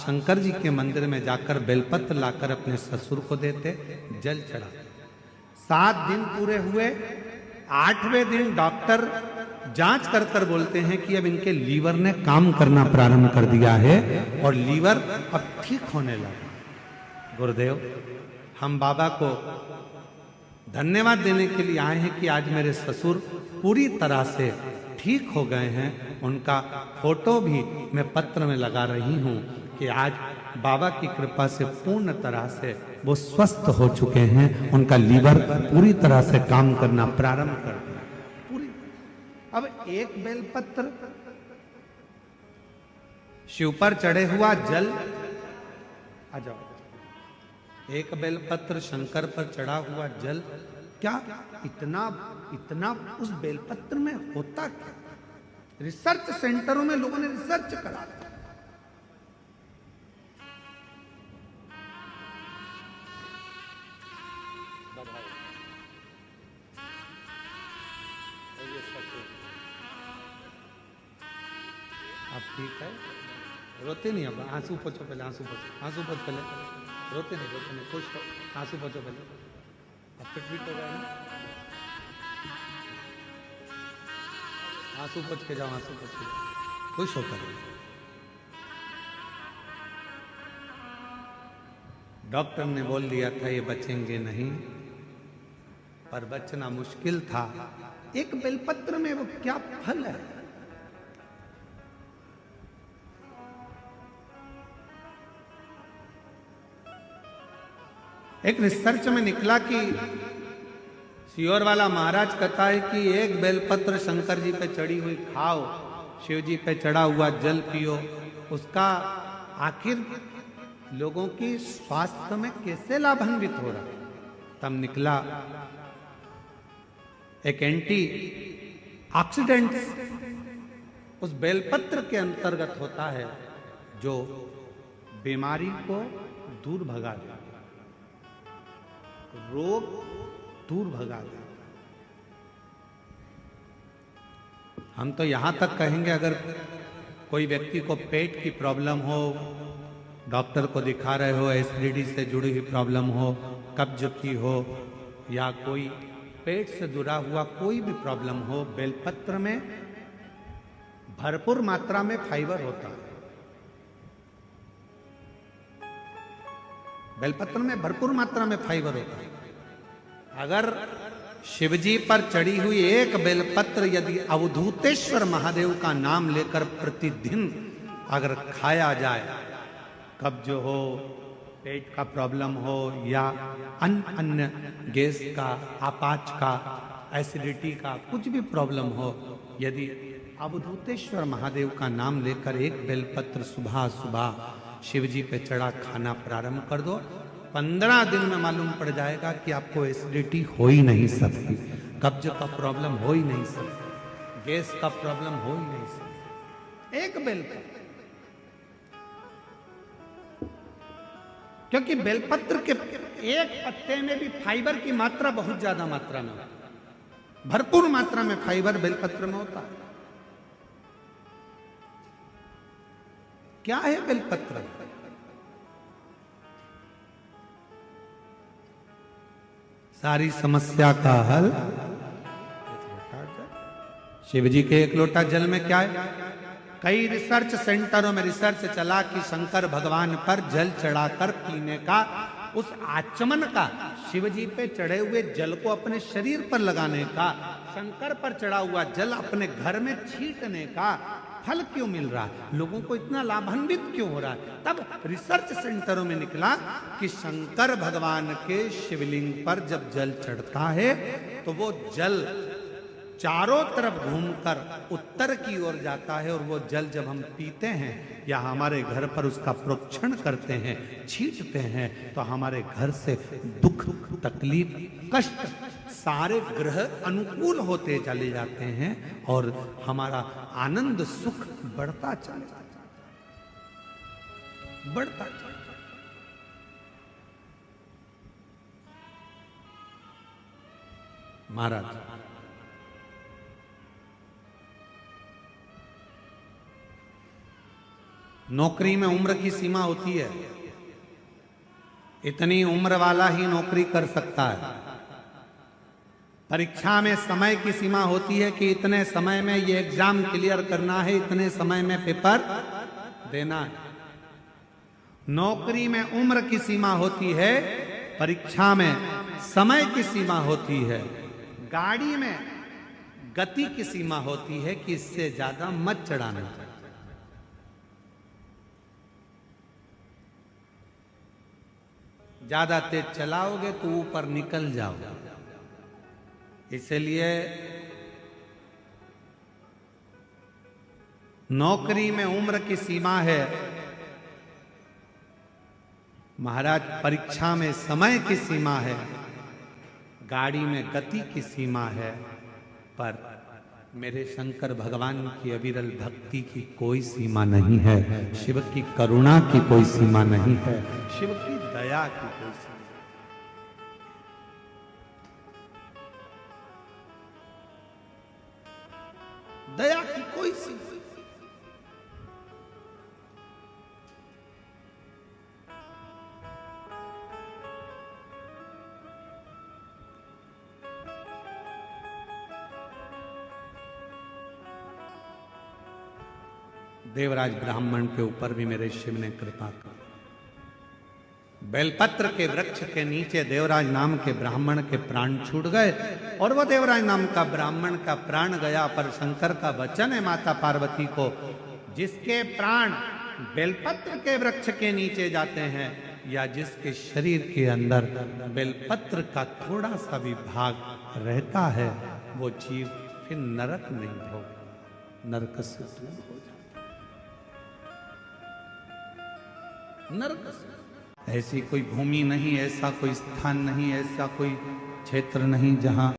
शंकर जी के मंदिर में जाकर बेलपत्र लाकर अपने ससुर को देते, जल चढ़ा। 7 दिन पूरे हुए। 8वें दिन डॉक्टर जांच कर कर बोलते हैं कि अब इनके लीवर ने काम करना प्रारंभ कर दिया है और लीवर अब ठीक होने लगा। गुरुदेव, हम बाबा को धन्यवाद देने के लिए आए हैं कि आज मेरे ससुर पूरी तरह से ठीक हो गए हैं। उनका फोटो भी मैं पत्र में लगा रही हूं कि आज बाबा की कृपा से पूर्ण तरह से वो स्वस्थ हो चुके हैं। उनका लीवर पूरी तरह से काम करना प्रारंभ कर दिया पूरी। अब एक बेलपत्र शिव पर चढ़े हुआ जल, आ जाओ, एक बेलपत्र शंकर पर चढ़ा हुआ जल, क्या इतना इतना उस बेलपत्र में होता क्या? रिसर्च सेंटरों में लोगों ने रिसर्च करा। अब ठीक है, रोते नहीं। अब आंसू पोछो पहले, आंसू पोछो, आंसू पोछ पहले। रोते नहीं, खुश हो। आंसू पोछो पहले। अब फिट हो गया ना? आंसू पोछ के जाओ, आंसू पोछ के जाओ, खुश होकर। डॉक्टर ने बोल दिया था ये बचेंगे नहीं, पर बचना मुश्किल था। एक बेलपत्र में वो क्या फल है? एक रिसर्च में निकला कि सियोर वाला महाराज कहता है कि एक बेलपत्र शंकर जी पे चढ़ी हुई खाओ, शिव जी पे चढ़ा हुआ जल पियो, उसका आखिर लोगों की स्वास्थ्य में कैसे लाभान्वित हो रहा। तब निकला एक एंटी ऑक्सीडेंट उस बेलपत्र के अंतर्गत होता है जो बीमारी को दूर भगा देता, रोग दूर भगा देता। हम तो यहां तक कहेंगे, अगर कोई व्यक्ति को पेट की प्रॉब्लम हो, डॉक्टर को दिखा रहे हो, एसिडिटी से जुड़ी हुई प्रॉब्लम हो, कब्ज की हो, या कोई पेट से जुड़ा हुआ कोई भी प्रॉब्लम हो, बेलपत्र में भरपूर मात्रा में फाइबर होता है। बेलपत्र में भरपूर मात्रा में फाइबर होता है। अगर शिवजी पर चढ़ी हुई एक बेलपत्र यदि अवधूतेश्वर महादेव का नाम लेकर प्रतिदिन अगर खाया जाए, कब्ज हो, पेट का प्रॉब्लम हो, या अन्य गैस का, आपाच का, एसिडिटी का कुछ भी प्रॉब्लम हो, यदि अवधूतेश्वर महादेव का नाम लेकर एक बेलपत्र सुबह सुबह शिवजी पे चढ़ा खाना प्रारंभ कर दो, 15 दिन में मालूम पड़ जाएगा कि आपको एसिडिटी हो ही नहीं सकती, कब्ज का प्रॉब्लम हो ही नहीं सकती, गैस का प्रॉब्लम हो ही नहीं सकती। एक बेलपत्र, क्योंकि बेलपत्र के एक पत्ते में भी फाइबर की मात्रा बहुत ज्यादा मात्रा में, भरपूर मात्रा में फाइबर बेलपत्र में होता है। क्या है बेलपत्र? सारी समस्या का हल। शिवजी के एक लोटा जल में क्या है? कई रिसर्च सेंटरों में रिसर्च चला कि शंकर भगवान पर जल चढ़ाकर पीने का, उस आचमन का, शिवजी पे चढ़े हुए जल को अपने शरीर पर लगाने का, शंकर पर चढ़ा हुआ जल अपने घर में छींटने का फल क्यों मिल रहा है, लोगों को इतना लाभान्वित क्यों हो रहा है? तब रिसर्च सेंटरों में निकला कि शंकर भगवान के शिवलिंग पर जब जल चढ़ता है तो वो जल चारों तरफ घूमकर उत्तर की ओर जाता है, और वो जल जब हम पीते हैं या हमारे घर पर उसका प्रोक्षण करते हैं, छींटते हैं, तो हमारे घर से दुख, तकलीफ, कष्ट सारे ग्रह अनुकूल होते चले जाते हैं और हमारा आनंद सुख बढ़ता चला जाता है, बढ़ता चला जाता है। महाराज नौकरी में उम्र की सीमा होती है, इतनी उम्र वाला ही नौकरी कर सकता है। परीक्षा में समय की सीमा होती है कि इतने समय में ये एग्जाम क्लियर करना है, इतने समय में पेपर देना है। नौकरी में उम्र की सीमा होती है, परीक्षा में समय की सीमा होती है। गाड़ी में गति की सीमा होती है कि इससे ज्यादा मत चढ़ाना। ज्यादा तेज चलाओगे तो ऊपर निकल जाओगे। इसलिए नौकरी में उम्र की सीमा है महाराज, परीक्षा में समय की सीमा है, गाड़ी में गति की सीमा है, पर मेरे शंकर भगवान की अविरल भक्ति की कोई सीमा नहीं है, शिव की करुणा की कोई सीमा नहीं है, शिव की दया की कोई सीमा नहीं। दया की कोई सीमा नहीं। देवराज ब्राह्मण के ऊपर भी मेरे शिव ने कृपा की। बेलपत्र के वृक्ष के नीचे देवराज नाम के ब्राह्मण के प्राण छूट गए और वह देवराज नाम का ब्राह्मण का प्राण गया। पर शंकर का वचन है माता पार्वती को, जिसके प्राण बेलपत्र के वृक्ष के नीचे जाते हैं या जिसके शरीर के अंदर बेलपत्र का थोड़ा सा भी भाग रहता है, वो जीव फिर नरक नहीं भोग, नरक से दूर हो जाता। नरक ऐसी कोई भूमि नहीं, ऐसा कोई स्थान नहीं, ऐसा कोई क्षेत्र नहीं जहां